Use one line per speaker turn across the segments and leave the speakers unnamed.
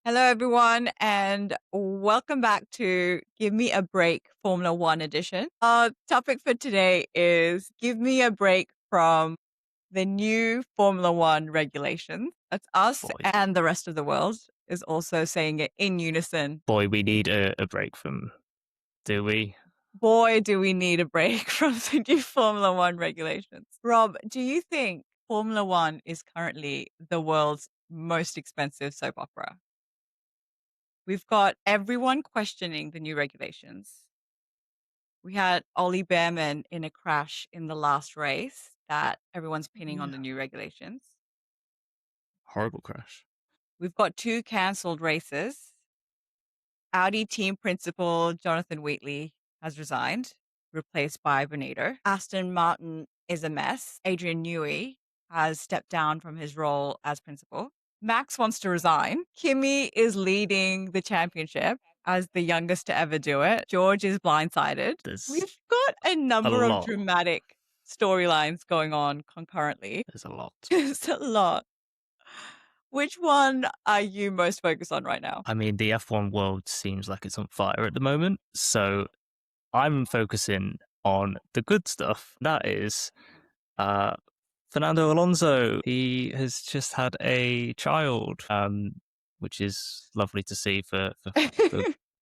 Hello, everyone, and welcome back to Give Me a Break Formula One edition. Our topic for today is Give Me a Break from the new Formula One regulations. That's us
Boy,
and the rest of the world is also saying it in unison.
we need a break from, do we?
Boy, do we need a break from the new Formula One regulations. Rob, do you think Formula One is currently the world's most expensive soap opera? We've got everyone questioning the new regulations. We had Ollie Bearman in a crash in the last race that everyone's pinning on
Yeah.
the new regulations.
Horrible crash.
We've got 2 cancelled races. Audi team principal Jonathan Wheatley has resigned, replaced by Benito. Aston Martin is a mess. Adrian Newey has stepped down from his role as principal. Max wants to resign. Kimi is leading the championship as the youngest to ever do it. George is blindsided.
There's
We've got a
a
number of
lot.
dramatic storylines going on concurrently.
There's a lot.
It's a lot. Which one are you most focused on right now?
I mean, the F1 world seems like it's on fire at the moment. So I'm focusing on the good stuff. That is Fernando Alonso. He has just had a child, which is lovely to see for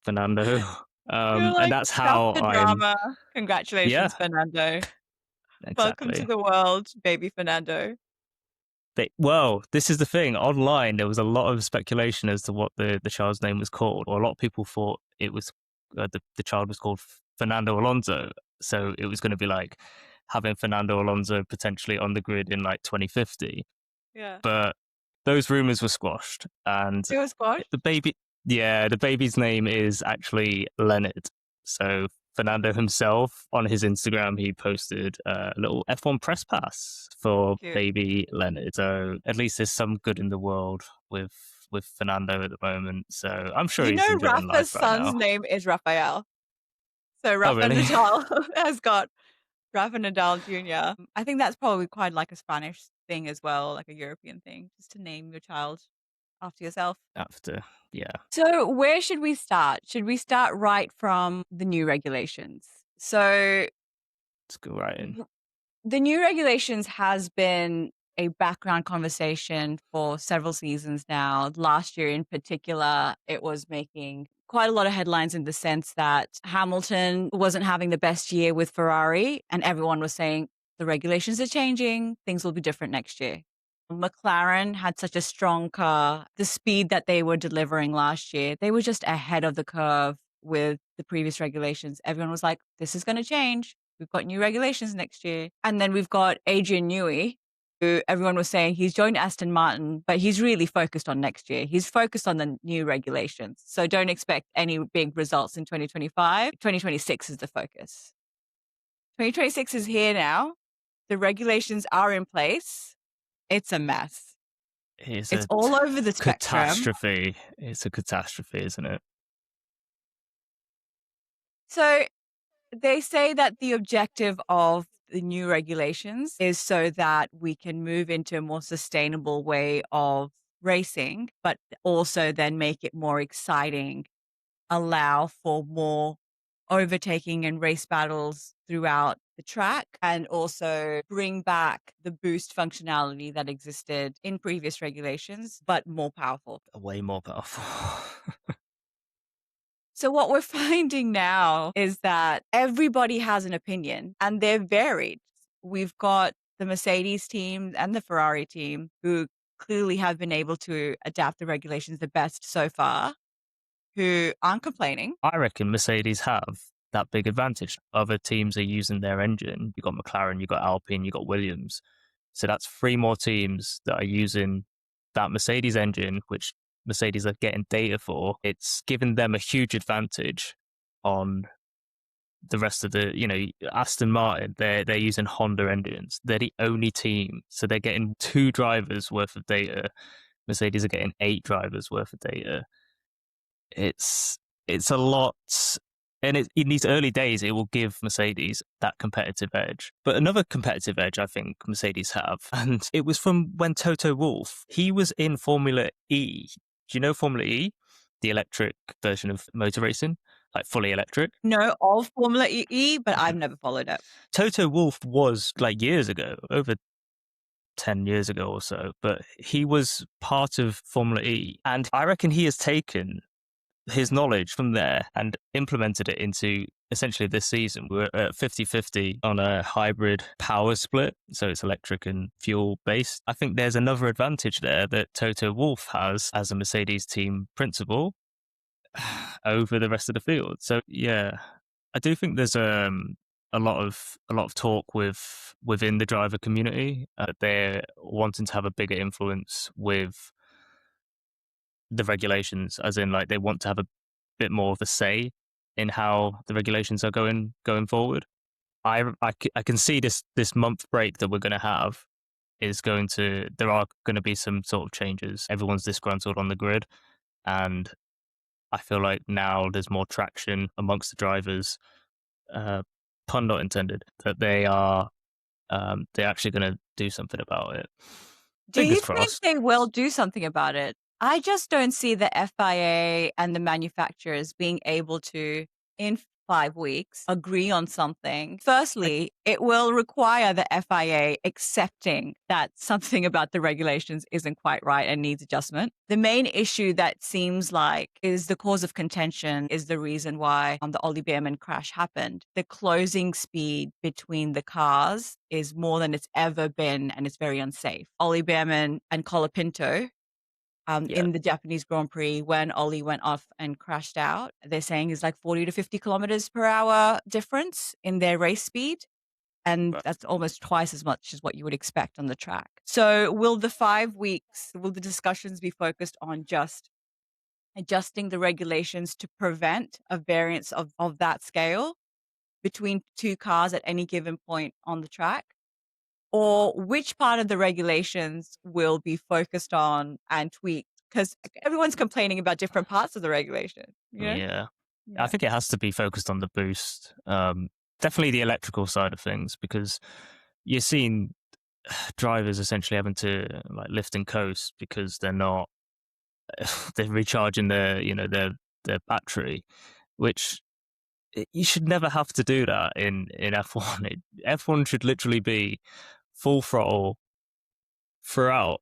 Fernando.
You're
And
like,
that's
stop
how
the
I'm,
drama.
yeah,
Congratulations, Fernando. Welcome to
exactly.
the world, baby Fernando.
Well, this is the thing. Online, there was a lot of speculation as to what the child's name was called. Or a lot of people thought it was the child was called Fernando Alonso. So it was going to be like having Fernando Alonso potentially on the grid in like 2050.
Yeah.
But those rumors were squashed, and
It was squash.
the baby's name is actually Leonard. So Fernando himself on his Instagram, he posted a little F1 press pass for
Cute.
baby Leonard. So at least there's some good in the world with Fernando at the moment. So I'm sure
You
he's
know,
enjoying
Rafa's
life right
son's
now.
name is Rafael. So
Oh,
Rafa
really?
Nadal has got Rafa Nadal Jr. I think that's probably quite like a Spanish thing as well, like a European thing, just to name your child after yourself.
After, yeah,
So where should we start? Should we start right from the new regulations? So
let's go right in.
the new regulations has been a background conversation for several seasons now. Last year in particular, it was making quite a lot of headlines in the sense that Hamilton wasn't having the best year with Ferrari, and everyone was saying the regulations are changing, things will be different next year. McLaren had such a strong car, the speed that they were delivering last year, they were just ahead of the curve with the previous regulations. Everyone was like, this is going to change. We've got new regulations next year. And then we've got Adrian Newey, who everyone was saying he's joined Aston Martin, but he's really focused on next year. He's focused on the new regulations. So don't expect any big results in 2025. 2026 is the focus. 2026 is here now. The regulations are in place. It's a mess. It's all over the spectrum.
Catastrophe. It's a catastrophe, isn't it?
So they say that the objective of the new regulations is so that we can move into a more sustainable way of racing, but also then make it more exciting, allow for more overtaking and race battles throughout the track, and also bring back the boost functionality that existed in previous regulations, but more powerful.
Way more powerful.
So what we're finding now is that everybody has an opinion and they're varied. We've got the Mercedes team and the Ferrari team who clearly have been able to adapt the regulations the best so far, who aren't complaining.
I reckon Mercedes have that big advantage. Other teams are using their engine. You've got McLaren, you've got Alpine, you've got Williams. So that's 3 more teams that are using that Mercedes engine, which Mercedes are getting data for. It's given them a huge advantage on the rest of the, Aston Martin. They're using Honda engines. They're the only team. So they're getting 2 drivers worth of data. Mercedes are getting 8 drivers worth of data. It's a lot, and in these early days, it will give Mercedes that competitive edge. But another competitive edge I think Mercedes have, and it was from when Toto Wolff, he was in Formula E Do you know Formula E, the electric version of motor racing, like fully electric?
No, of Formula E, but I've never followed it.
Toto Wolff was like years ago, over 10 years ago or so, but he was part of Formula E. And I reckon he has taken his knowledge from there and implemented it into essentially this season. We're at 50-50 on a hybrid power split, so it's electric and fuel based. I think there's another advantage there that Toto Wolff has as a Mercedes team principal over the rest of the field. So yeah, I do think there's a lot of talk within the driver community. They're wanting to have a bigger influence with the regulations, as in like they want to have a bit more of a say in how the regulations are going forward. I can see this month break that we're going to have is going to, there are going to be some sort of changes. Everyone's disgruntled on the grid, and I feel like now there's more traction amongst the drivers, pun not intended, that they're actually going to do something about it.
Do
Fingers
you think
crossed.
they will do something about it? I just don't see the FIA and the manufacturers being able to, in 5 weeks, agree on something. Firstly, it will require the FIA accepting that something about the regulations isn't quite right and needs adjustment. The main issue that seems like is the cause of contention is the reason why the Ollie Bearman crash happened. The closing speed between the cars is more than it's ever been, and it's very unsafe. Ollie Bearman and Colapinto,
Yeah,
in the Japanese Grand Prix, when Ollie went off and crashed out, they're saying is like 40 to 50 kilometers per hour difference in their race speed. And
right.
that's almost twice as much as what you would expect on the track. So will the discussions be focused on just adjusting the regulations to prevent a variance of that scale between two cars at any given point on the track? Or which part of the regulations will be focused on and tweaked? Because everyone's complaining about different parts of the regulation, you know?
Yeah. I
Yeah.
think it has to be focused on the boost. Definitely the electrical side of things, because you're seeing drivers essentially having to like lift and coast because they're recharging their battery, which you should never have to do that in F1. F1 should literally be full throttle throughout.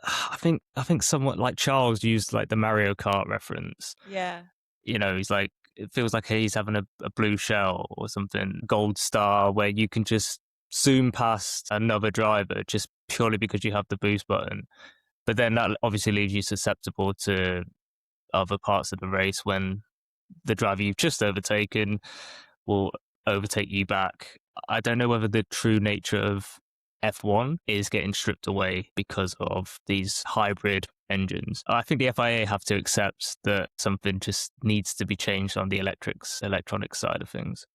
I think somewhat like Charles used like the Mario Kart reference.
Yeah.
He's like, it feels like he's having a blue shell or something, gold star, where you can just zoom past another driver just purely because you have the boost button. But then that obviously leaves you susceptible to other parts of the race when the driver you've just overtaken will overtake you back. I don't know whether the true nature of F1 is getting stripped away because of these hybrid engines. I think the FIA have to accept that something just needs to be changed on the electronic side of things.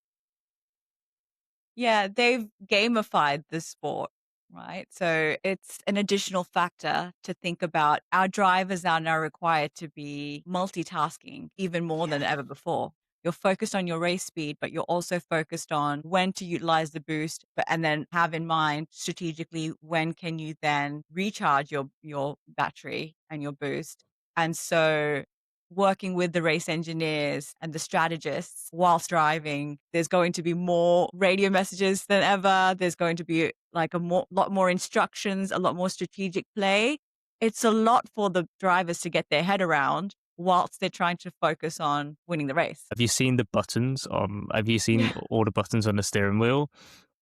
Yeah, they've gamified the sport, right? So it's an additional factor to think about. Our drivers are now required to be multitasking even more than ever before. You're focused on your race speed, but you're also focused on when to utilize the boost, and then have in mind strategically when can you then recharge your battery and your boost. And so working with the race engineers and the strategists whilst driving, there's going to be more radio messages than ever. There's going to be like lot more instructions, a lot more strategic play. It's a lot for the drivers to get their head around whilst they're trying to focus on winning the race.
Have you seen the buttons on? Have you seen all the buttons on the steering wheel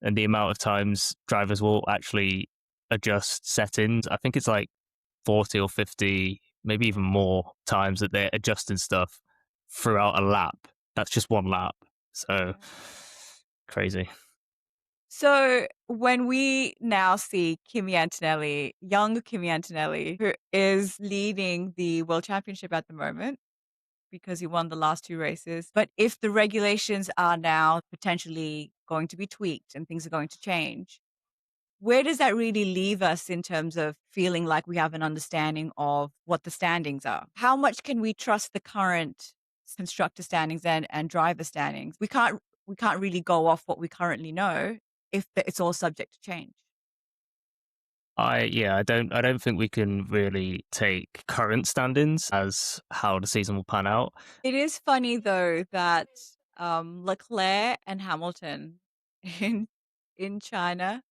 and the amount of times drivers will actually adjust settings? I think it's like 40 or 50, maybe even more times that they're adjusting stuff throughout a lap. That's just one lap. So crazy.
So when we now see young Kimi Antonelli, who is leading the World Championship at the moment because he won the last 2 races, but if the regulations are now potentially going to be tweaked and things are going to change, where does that really leave us in terms of feeling like we have an understanding of what the standings are? How much can we trust the current constructor standings and driver standings? We can't really go off what we currently know if it's all subject to change.
I don't think we can really take current standings as how the season will pan out.
It is funny though that Leclerc and Hamilton in in China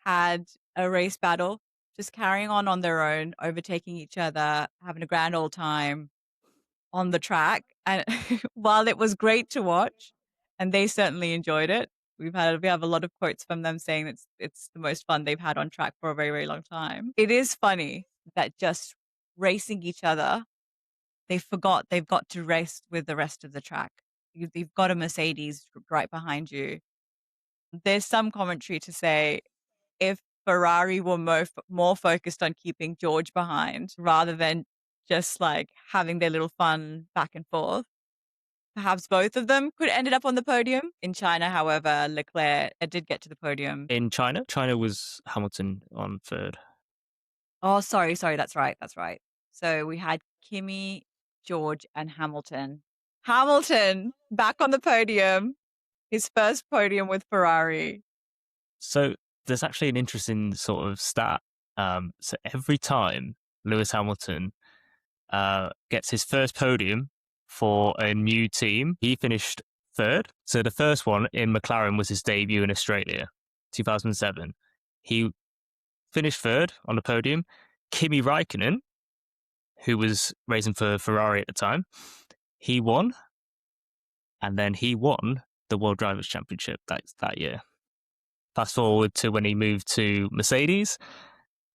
had a race battle, just carrying on their own, overtaking each other, having a grand old time on the track. And while it was great to watch, and they certainly enjoyed it, we have a lot of quotes from them saying it's the most fun they've had on track for a very, very long time. It is funny that just racing each other, they forgot they've got to race with the rest of the track. You've got a Mercedes right behind you. There's some commentary to say if Ferrari were more focused on keeping George behind rather than just like having their little fun back and forth, perhaps both of them could ended up on the podium. In China, however, Leclerc did get to the podium.
In China was Hamilton on third.
Oh, sorry, that's right, that's right. So we had Kimi, George, and Hamilton. Hamilton back on the podium, his first podium with Ferrari.
So there's actually an interesting sort of stat. So every time Lewis Hamilton gets his first podium for a new team, he finished third. So the first one in McLaren was his debut in Australia, 2007. He finished third on the podium. Kimi Räikkönen, who was racing for Ferrari at the time, he won. And then he won the World Drivers' Championship that year. Fast forward to when he moved to Mercedes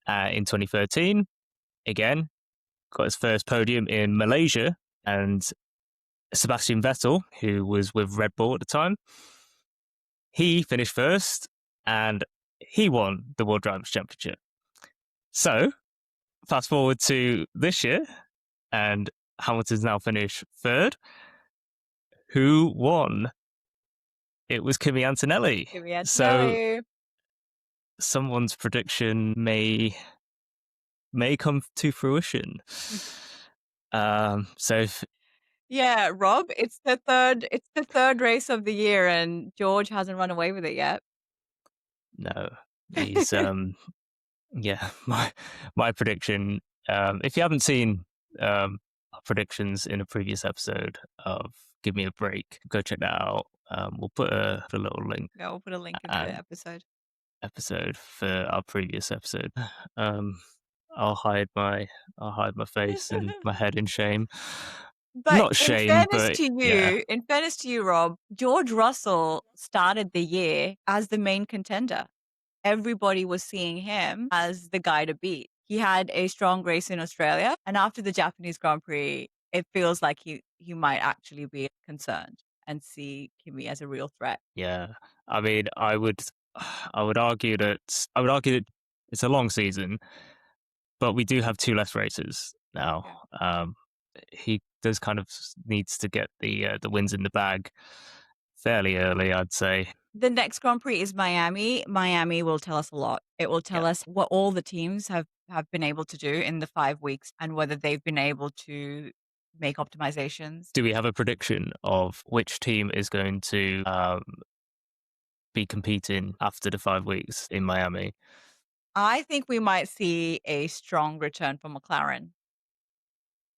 in 2013. Again, got his first podium in Malaysia, and Sebastian Vettel, who was with Red Bull at the time, he finished first and he won the World Drivers' Championship. So, fast forward to this year, and Hamilton's now finished third. Who won? It was Kimi Antonelli.
Kimi Antonelli.
So, someone's prediction may come to fruition.
Yeah, Rob, it's the third race of the year, and George hasn't run away with it yet.
No, he's yeah. My prediction. If you haven't seen our predictions in a previous episode of Give Me a Break, go check that out. We'll put a little link.
Yeah, we'll put a link in the
episode for our previous episode. I'll hide my face and my head in shame.
But
not shame,
in fairness to you, Rob, George Russell started the year as the main contender. Everybody was seeing him as the guy to beat. He had a strong race in Australia, and after the Japanese Grand Prix, it feels like he might actually be concerned and see Kimi as a real threat.
Yeah, I mean, I would argue that it's a long season, but we do have 2 less races now. Yeah. He does kind of needs to get the wins in the bag fairly early, I'd say.
The next Grand Prix is Miami. Miami will tell us a lot. It will tell us what all the teams have been able to do in the 5 weeks and whether they've been able to make optimizations.
Do we have a prediction of which team is going to be competing after the 5 weeks in Miami?
I think we might see a strong return from McLaren.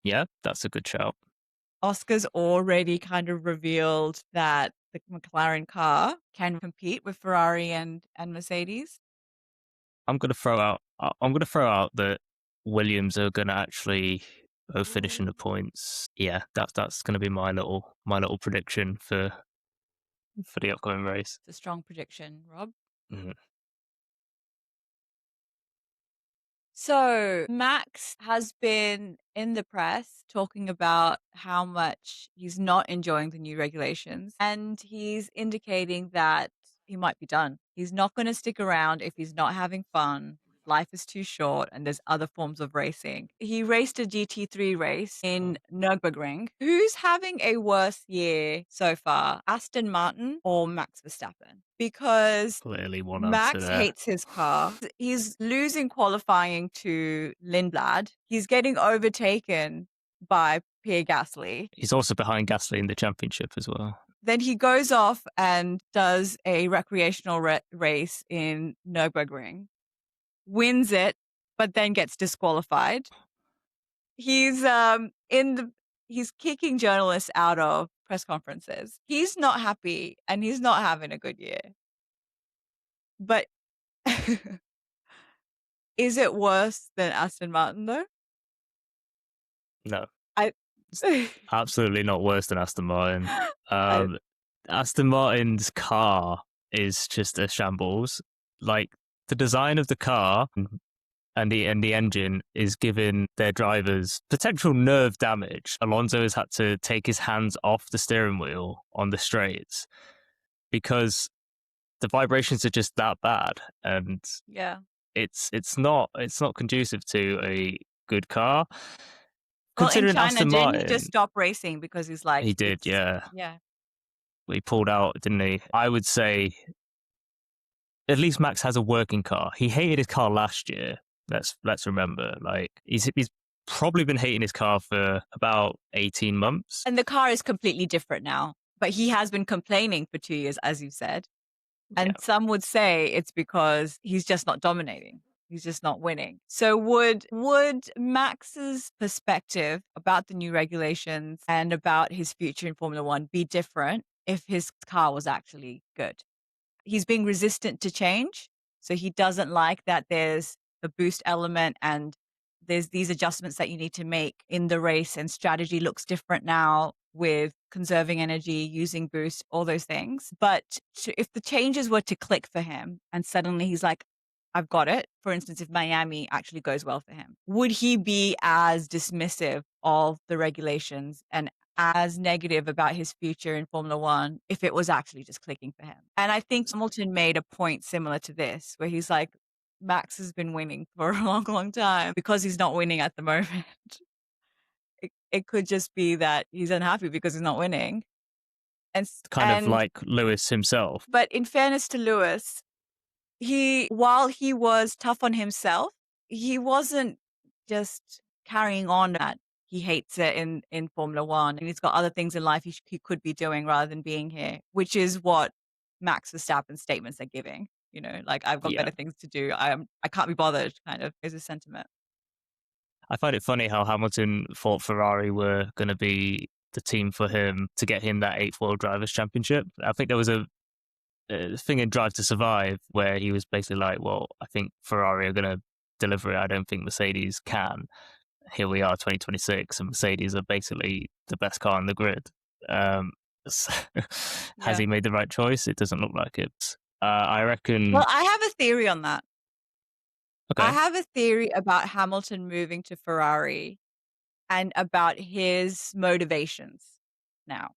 Yeah, that's a good shout.
Oscar's already kind of revealed that the McLaren car can compete with Ferrari and Mercedes.
I'm going to throw out that Williams are going to actually both finish in the points. Yeah, that's going to be my little prediction for the upcoming race.
It's a strong prediction, Rob.
Mm-hmm.
So Max has been in the press talking about how much he's not enjoying the new regulations, and he's indicating that he might be done. He's not going to stick around if he's not having fun. Life is too short and there's other forms of racing. He raced a GT3 race in Nürburgring. Who's having a worse year so far, Aston Martin or Max Verstappen? Because
clearly one
Max hates his car. He's losing qualifying to Lindblad. He's getting overtaken by Pierre Gasly.
He's also behind Gasly in the championship as well.
Then he goes off and does a recreational race in Nürburgring. wins it, but then gets disqualified. He's he's kicking journalists out of press conferences. He's not happy and he's not having a good year. But is it worse than Aston Martin though?
No,
I
it's absolutely not worse than Aston Martin.
I
Aston Martin's car is just a shambles. Like, the design of the car and the engine is giving their drivers potential nerve damage. Alonso has had to take his hands off the steering wheel on the straights because the vibrations are just that bad, and
yeah.
it's not conducive to a good car.
Well, in
Considering
China,
Aston
didn't he just
Martin,
stop racing because he's like,
he did,
it's
yeah.
yeah.
He pulled out, didn't he? I would say at least Max has a working car. He hated his car last year. Let's remember. Like, he's probably been hating his car for about 18 months.
And the car is completely different now. But he has been complaining for 2 years, as you said. And
Yeah.
some would say it's because he's just not dominating. He's just not winning. So would Max's perspective about the new regulations and about his future in Formula One be different if his car was actually good? He's being resistant to change. So he doesn't like that there's the boost element and there's these adjustments that you need to make in the race, and strategy looks different now with conserving energy, using boost, all those things. But if the changes were to click for him and suddenly he's like, I've got it. For instance, if Miami actually goes well for him, would he be as dismissive of the regulations and as negative about his future in Formula One if it was actually just clicking for him? And I think Hamilton made a point similar to this, where he's like, Max has been winning for a long, long time. Because he's not winning at the moment, it could just be that he's unhappy because he's not winning.
Kind of like Lewis himself.
But in fairness to Lewis, while he was tough on himself, he wasn't just carrying on that he hates it in Formula One and he's got other things in life he could be doing rather than being here, which is what Max Verstappen's statements are giving. You know, like, I've got better things to do. I can't be bothered, kind of, is a sentiment.
I find it funny how Hamilton thought Ferrari were going to be the team for him to get him that 8th World Drivers' Championship. I think there was a thing in Drive to Survive where he was basically like, well, I think Ferrari are going to deliver it. I don't think Mercedes can. Here we are, 2026, and Mercedes are basically the best car on the grid. Has he made the right choice? It doesn't look like it. I reckon...
Well, I have a theory on that.
Okay.
I have a theory about Hamilton moving to Ferrari and about his motivations now.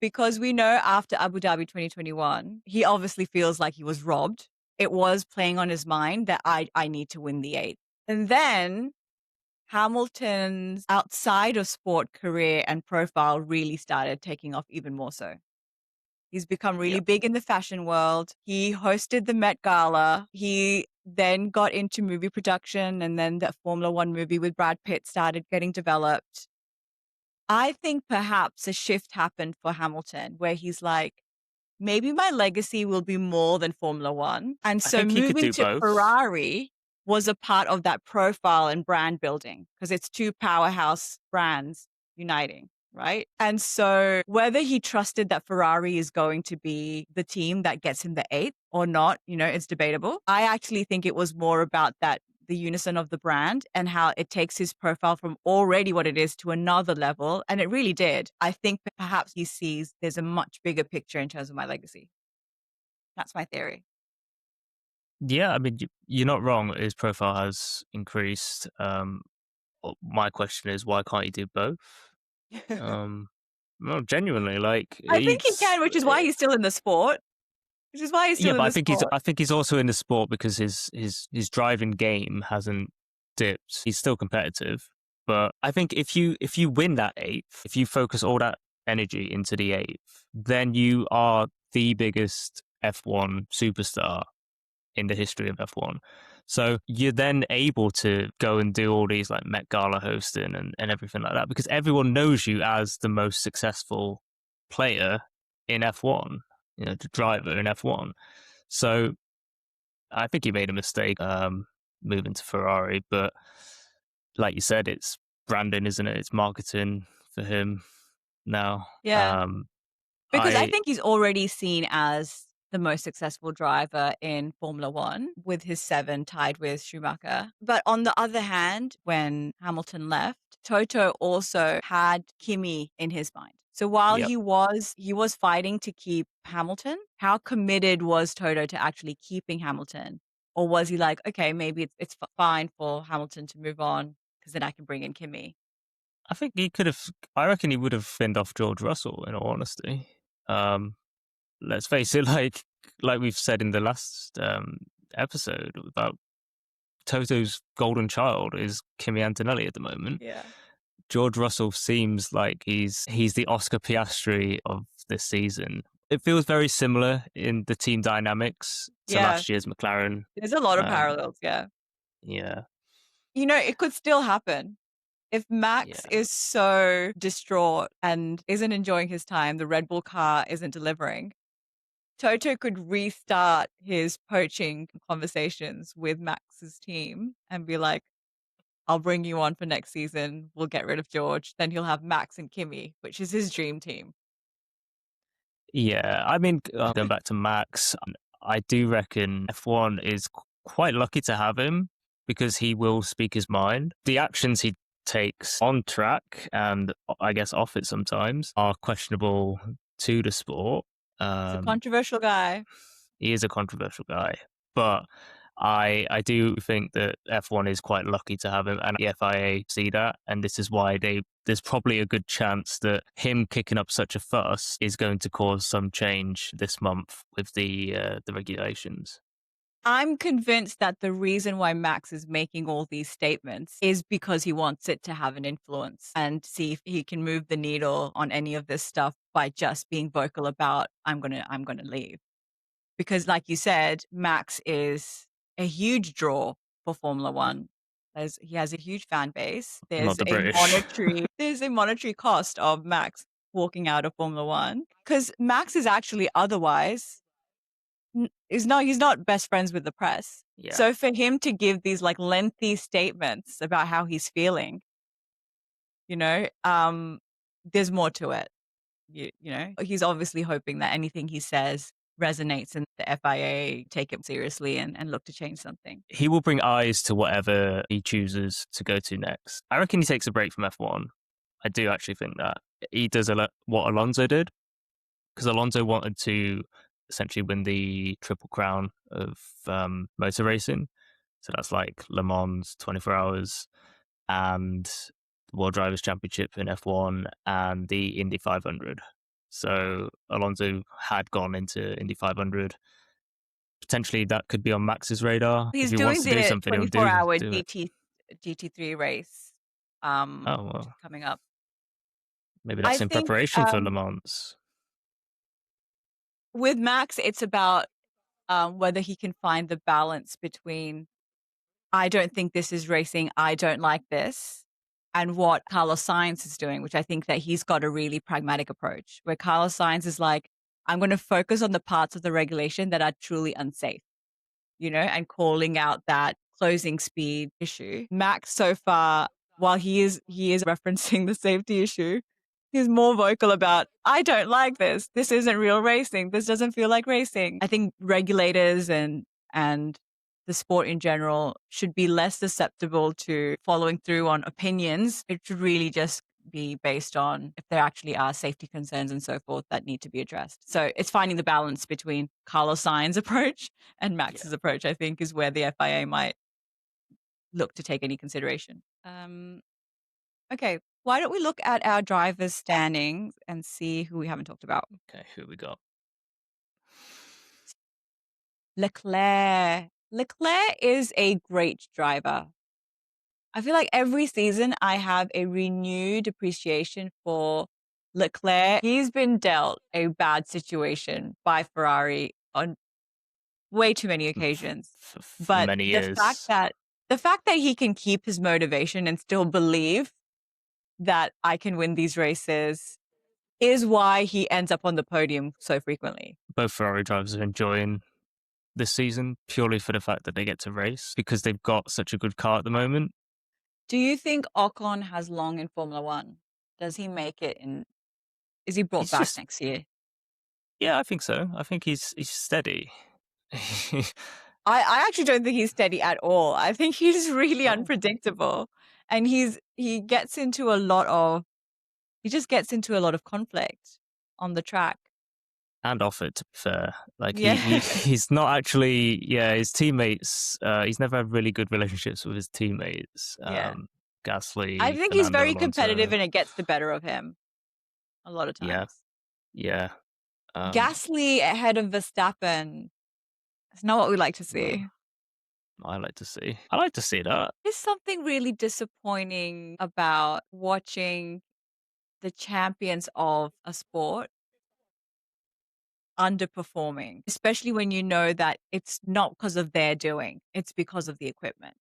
Because we know after Abu Dhabi 2021, he obviously feels like he was robbed. It was playing on his mind that I need to win the 8th. And then Hamilton's outside of sport career and profile really started taking off even more so. He's become really big in the fashion world. He hosted the Met Gala. He then got into movie production, and then that Formula One movie with Brad Pitt started getting developed. I think perhaps a shift happened for Hamilton where he's like, maybe my legacy will be more than Formula One. And so moving to
both.
Ferrari was a part of that profile and brand building, because it's two powerhouse brands uniting, right? And so whether he trusted that Ferrari is going to be the team that gets him the 8th or not, you know, it's debatable. I actually think it was more about that, the unison of the brand and how it takes his profile from already what it is to another level. And it really did. I think perhaps he sees there's a much bigger picture in terms of my legacy. That's my theory.
Yeah, I mean, you're not wrong. His profile has increased. My question is, why can't he do both? No, genuinely, like,
I think he can, which is why he's still in the sport. Which is why he's still in the sport.
I think he's also in the sport because his driving game hasn't dipped. He's still competitive, but I think if you win that 8th, if you focus all that energy into the 8th, then you are the biggest F1 superstar in the history of F1. So you're then able to go and do all these like Met Gala hosting and everything like that, because everyone knows you as the most successful player in F1, you know, the driver in F1. So I think he made a mistake moving to Ferrari, but like you said, it's branding, isn't it? It's marketing for him now.
Yeah. Because I
I
think he's already seen as the most successful driver in Formula One with his 7 tied with Schumacher. But on the other hand, when Hamilton left, Toto also had Kimi in his mind. So while
Yep.
he was fighting to keep Hamilton, how committed was Toto to actually keeping Hamilton? Or was he like, okay, maybe it's fine for Hamilton to move on because then I can bring in Kimi?
I think he could have. I reckon he would have fended off George Russell. In all honesty, let's face it. Like we've said in the last episode about Toto's golden child is Kimi Antonelli at the moment.
Yeah.
George Russell seems like he's the Oscar Piastri of this season. It feels very similar in the team dynamics to
Yeah.
last year's McLaren.
There's a lot of
Um,
parallels. Yeah.
yeah,
It could still happen. If Max
yeah.
is so distraught and isn't enjoying his time, the Red Bull car isn't delivering, Toto could restart his poaching conversations with Max's team and be like, I'll bring you on for next season. We'll get rid of George. Then he'll have Max and Kimi, which is his dream team.
Yeah, I mean, going back to Max, I do reckon F1 is quite lucky to have him because he will speak his mind. The actions he takes on track and I guess off it sometimes are questionable to the sport.
He's a controversial guy.
He is a controversial guy, but I do think that F1 is quite lucky to have him, and the FIA see that, and this is why there's probably a good chance that him kicking up such a fuss is going to cause some change this month with the regulations.
I'm convinced that the reason why Max is making all these statements is because he wants it to have an influence and see if he can move the needle on any of this stuff by just being vocal about I'm going to leave. Because like you said, Max is a huge draw for Formula 1. He has a huge fan base.
Not the British.
There's a monetary cost of Max walking out of Formula 1 because Max is actually otherwise he's not best friends with the press.
Yeah.
So for him to give these like lengthy statements about how he's feeling, there's more to it. He's obviously hoping that anything he says resonates and the FIA take it seriously and look to change something.
He will bring eyes to whatever he chooses to go to next. I reckon he takes a break from F1. I do actually think that. He does what Alonso did, because Alonso wanted to essentially win the Triple Crown of motor racing. So that's like Le Mans 24 hours and the World Drivers' Championship in F1 and the Indy 500. So Alonso had gone into Indy 500. Potentially that could be on Max's radar.
He's
if he
doing
wants to do
the
something, he'll
24-hour
do it.
GT3 race
Oh, well,
coming up.
maybe that's
I
in
think
preparation for Le Mans.
with Max, it's about whether he can find the balance between I don't think this is racing, I don't like this, and what Carlos Sainz is doing, which I think that he's got a really pragmatic approach, where Carlos Sainz is like, I'm going to focus on the parts of the regulation that are truly unsafe, and calling out that closing speed issue. Max, so far, while he is referencing the safety issue, he's more vocal about, I don't like this. This isn't real racing. This doesn't feel like racing. I think regulators and the sport in general should be less susceptible to following through on opinions. It should really just be based on if there actually are safety concerns and so forth that need to be addressed. So it's finding the balance between Carlos Sainz's approach and Max's approach, I think, is where the FIA might look to take any consideration. Okay, why don't we look at our drivers' standings and see who we haven't talked about?
Okay, who we got?
Leclerc. Leclerc is a great driver. I feel like every season I have a renewed appreciation for Leclerc. He's been dealt a bad situation by Ferrari on way too many occasions.
For many years.
The fact that he can keep his motivation and still believe that I can win these races is why he ends up on the podium so frequently.
Both Ferrari drivers are enjoying this season purely for the fact that they get to race because they've got such a good car at the moment.
Do you think Ocon has long in Formula One? Does he make it in? Is he brought
He's
back
just,
next year?
yeah, I think so. I think he's steady.
I actually don't think he's steady at all. I think he's really
Oh.
unpredictable, and he gets into a lot of conflict on the track.
And off it, to be fair. Like
Yeah.
he's not actually, his teammates, he's never had really good relationships with his teammates.
Yeah.
Gasly,
I think he's
Fernando
very competitive,
Alonso.
and it gets the better of him a lot of
Yeah,
times.
yeah.
Gasly ahead of Verstappen. It's not what we like to see.
I like to see. I like to see that.
There's something really disappointing about watching the champions of a sport underperforming, especially when you know that it's not because of their doing, it's because of the equipment.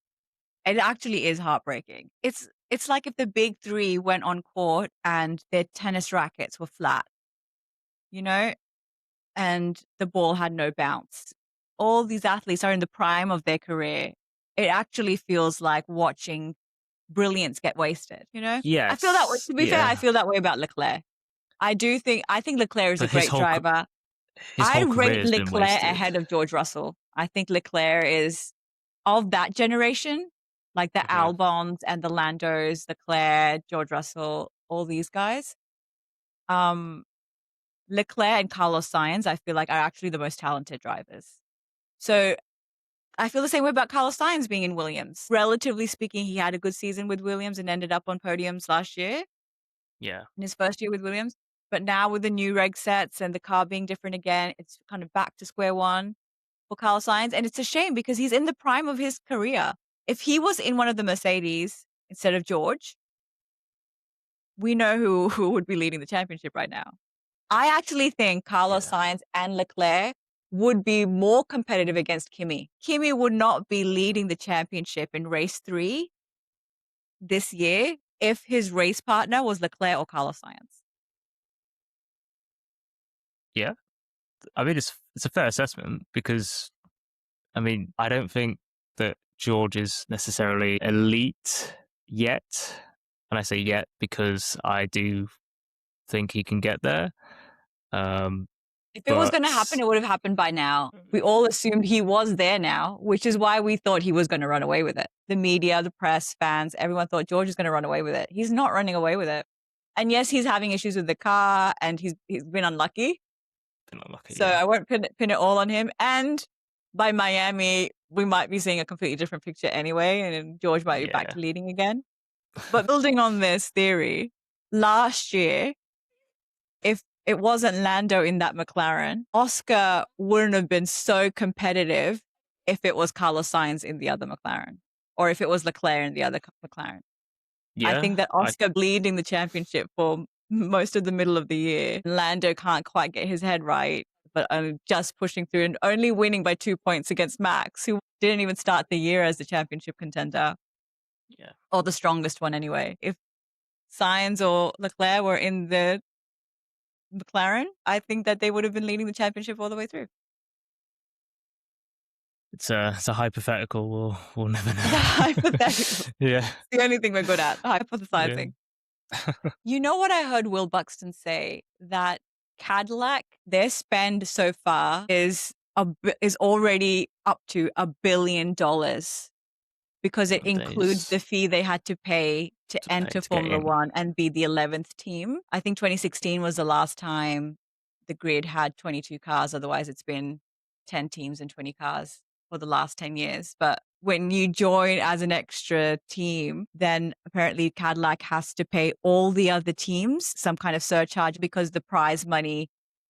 It actually is heartbreaking. It's like if the big three went on court and their tennis rackets were flat, you know, and the ball had no bounce. All these athletes are in the prime of their career. It actually feels like watching brilliance get wasted, you know? I feel that way.
Yes,
To be fair, I
yeah.
feel that way about Leclerc. I think Leclerc is a
But his
great
whole
driver.
his
I
whole career
rate
has been
Leclerc
wasted.
ahead of George Russell. I think Leclerc is of that generation, like the Albons and the Landos, Leclerc, George Russell, all these guys. Leclerc and Carlos Sainz, I feel like are actually the most talented drivers. So I feel the same way about Carlos Sainz being in Williams. Relatively speaking, he had a good season with Williams and ended up on podiums last year.
Yeah.
In his first year with Williams. But now with the new reg sets and the car being different again, it's kind of back to square one for Carlos Sainz. And it's a shame because he's in the prime of his career. If he was in one of the Mercedes instead of George, we know who would be leading the championship right now. I actually think Carlos Sainz and Leclerc would be more competitive against Kimi. Kimi would not be leading the championship in race 3 this year if his race partner was Leclerc or Carlos Sainz.
Yeah. I mean, it's a fair assessment because, I mean, I don't think that George is necessarily elite yet. And I say yet because I do think he can get there.
If it was going to happen, it would have happened by now. We all assumed he was there now, which is why we thought he was going to run away with it. The media, the press, fans, everyone thought George is going to run away with it. He's not running away with it. And yes, he's having issues with the car and he's been unlucky. So I won't pin it all on him. And by Miami, we might be seeing a completely different picture anyway, and George might be back to leading again. But building on this theory, last year, if it wasn't Lando in that McLaren, Oscar wouldn't have been so competitive if it was Carlos Sainz in the other McLaren, or if it was Leclerc in the other McLaren. I think that Oscar leading the championship for most of the middle of the year, Lando can't quite get his head right, but just pushing through and only winning by 2 points against Max, who didn't even start the year as the championship contender.
Yeah.
Or the strongest one anyway. If Sainz or Leclerc were in the McLaren, I think that they would have been leading the championship all the way through.
It's a hypothetical. We'll never know.
It's a hypothetical.
Yeah.
It's the only thing we're good at, hypothesizing.
Yeah.
You know what I heard Will Buxton say? That Cadillac, their spend so far is already up to $1 billion because it includes the fee they had to pay to enter Formula One and be the 11th team. I think 2016 was the last time the grid had 22 cars. Otherwise, it's been 10 teams and 20 cars for the last 10 years. But when you join as an extra team, then apparently Cadillac has to pay all the other teams some kind of surcharge because the prize money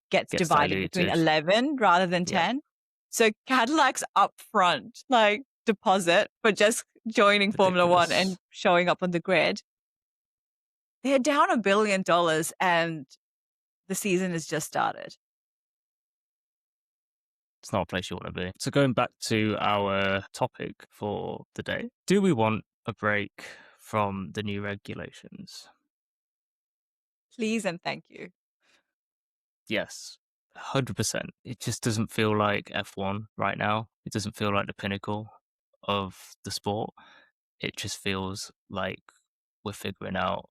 gets divided between 11 rather than 10. So Cadillac's upfront, like deposit for just joining Formula One and showing up on the grid. They're down $1 billion and the season has just started.
It's not a place you want to be. So going back to our topic for the day, do we want a break from the new regulations?
Please and thank you.
Yes. 100%. It just doesn't feel like F1 right now. It doesn't feel like the pinnacle of the sport. It just feels like we're figuring out.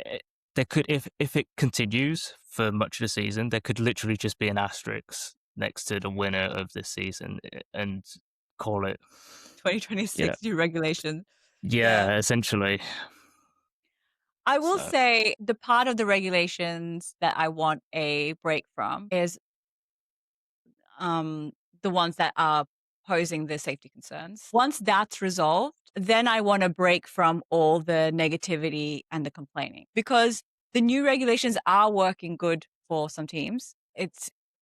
eh, There could, if it continues for much of the season, there could literally just be an asterisk next to the winner of this season and call it, you know,
2026 new regulations. Yeah.
yeah, essentially.
I will
So,
say the part of the regulations that I want a break from is um, the ones that are posing the safety concerns. Once that's resolved, then I want to break from all the negativity and the complaining because the new regulations are working good for some teams.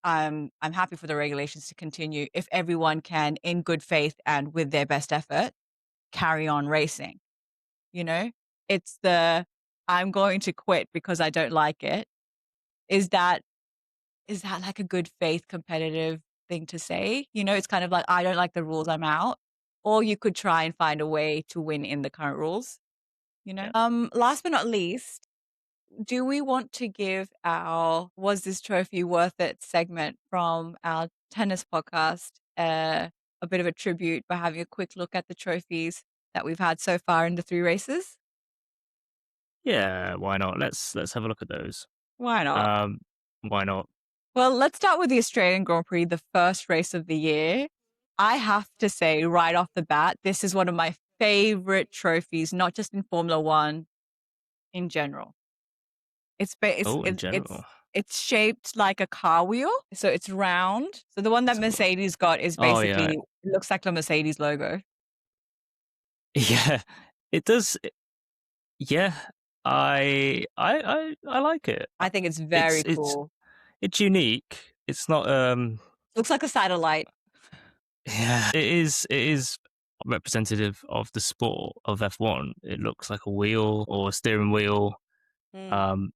I'm happy for the regulations to continue if everyone can, in good faith and with their best effort, carry on racing. You know, it's the I'm going to quit because I don't like it. Is that is that like a good faith competitive thing to say? You know, it's kind of like, I don't like the rules, I'm out. Or you could try and find a way to win in the current rules, you know?
yeah.
Last but not least, do we want to give our Was This Trophy Worth It segment from our tennis podcast a bit of a tribute by having a quick look at the trophies that we've had so far in the 3 races?
Yeah, why not? Let's have a look at those.
Why not?
Um, why not?
Well, let's start with the Australian Grand Prix, the first race of the year. I have to say right off the bat, this is one of my favorite trophies, not just in Formula 1, in general. It's ba it's
Oh, in
it
general.
it's shaped like a car wheel, so it's round. So the one that
Let's have a look.
Mercedes got is
Oh yeah,
basically it looks like the Mercedes logo.
yeah. It does. Yeah, I like it.
I think it's
It's
very
it's
cool.
it's unique. It's not
Looks like a satellite.
yeah, it is representative of the sport of F1. It looks like a wheel or a steering wheel.
Mm,
Um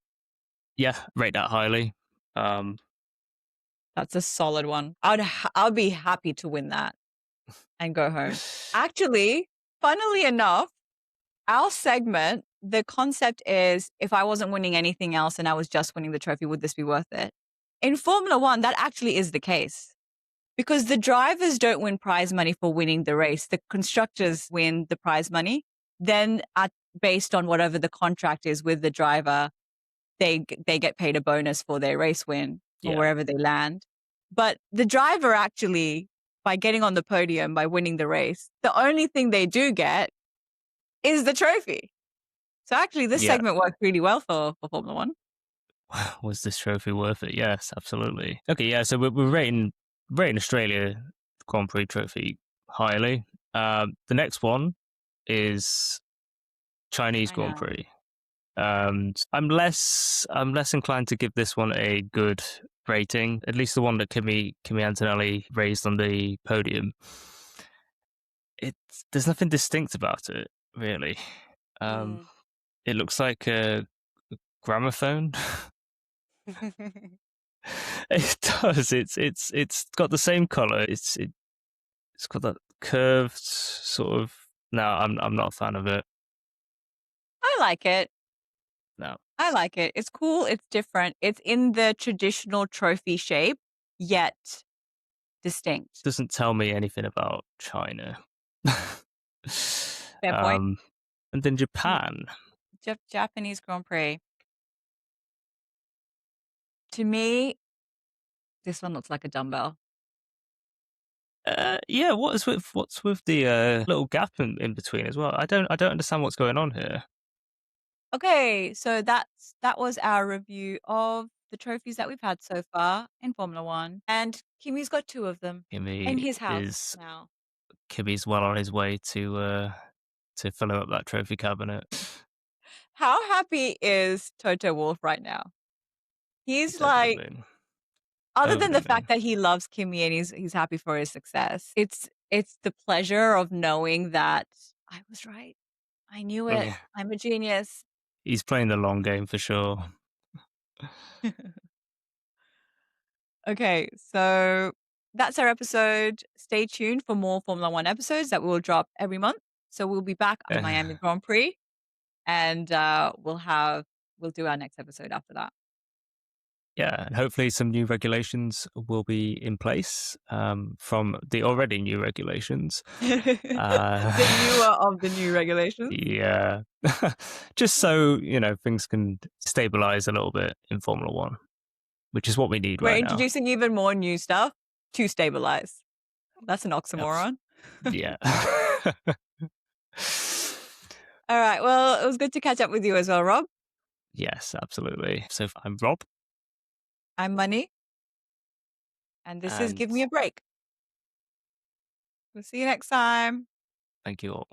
yeah, rate that highly. Um
that's a solid one. I'd be happy to win that and go home. Actually, funnily enough, our segment, the concept is if I wasn't winning anything else and I was just winning the trophy, would this be worth it? In Formula One, that actually is the case because the drivers don't win prize money for winning the race. The constructors win the prize money. Then, based on whatever the contract is with the driver, they get paid a bonus for their race win or
yeah.
wherever they land. But the driver actually, by getting on the podium, by winning the race, the only thing they do get is the trophy. So actually, this
Yeah.
segment worked really well for Formula One.
Was this trophy worth it? Yes, absolutely. Okay, yeah, so we're rating Australia Grand Prix trophy highly. The next one is Chinese
I
Grand
know.
Prix. I'm less inclined to give this one a good rating. At least the one that Kimi Antonelli raised on the podium. There's nothing distinct about it, really. Um,
Mm.
it looks like a gramophone. It does. It's got the same color. It's got that curved sort of. No, I'm not a fan of it.
I like it.
No,
I like it. It's cool. It's different. It's in the traditional trophy shape, yet distinct.
doesn't tell me anything about China.
Fair point.
um, and then
Mm.
Japan.
Japanese Grand Prix. To me, this one looks like a dumbbell.
Yeah, what's with the little gap in between as well? I don't understand what's going on here.
Okay, so that was our review of the trophies that we've had so far in Formula One, and Kimi's got 2 of them in
Kimi
his house
is
now.
Kimi's well on his way to filling up that trophy cabinet.
How happy is Toto Wolff right now? He's
He's over the
like,
moon.
other
Over
than
the
the
moon.
fact that he loves Kimi and he's happy for his success, it's the pleasure of knowing that I was right. I knew it.
Yeah,
I'm a genius.
he's playing the long game for sure.
Okay, so that's our episode. Stay tuned for more Formula One episodes that will drop every month. So we'll be back on Miami Grand Prix, and we'll do our next episode after that.
Yeah, and hopefully some new regulations will be in place from the already new regulations.
The newer of the new regulations.
Yeah, just so things can stabilize a little bit in Formula One, which is what we need
We're
right now.
introducing even more new stuff to stabilize. That's an oxymoron.
Yeah.
All right. Well, it was good to catch up with you as well, Rob.
Yes, absolutely. So I'm Rob.
I'm Money. And this is Give Me a Break. We'll see you next time.
Thank you all.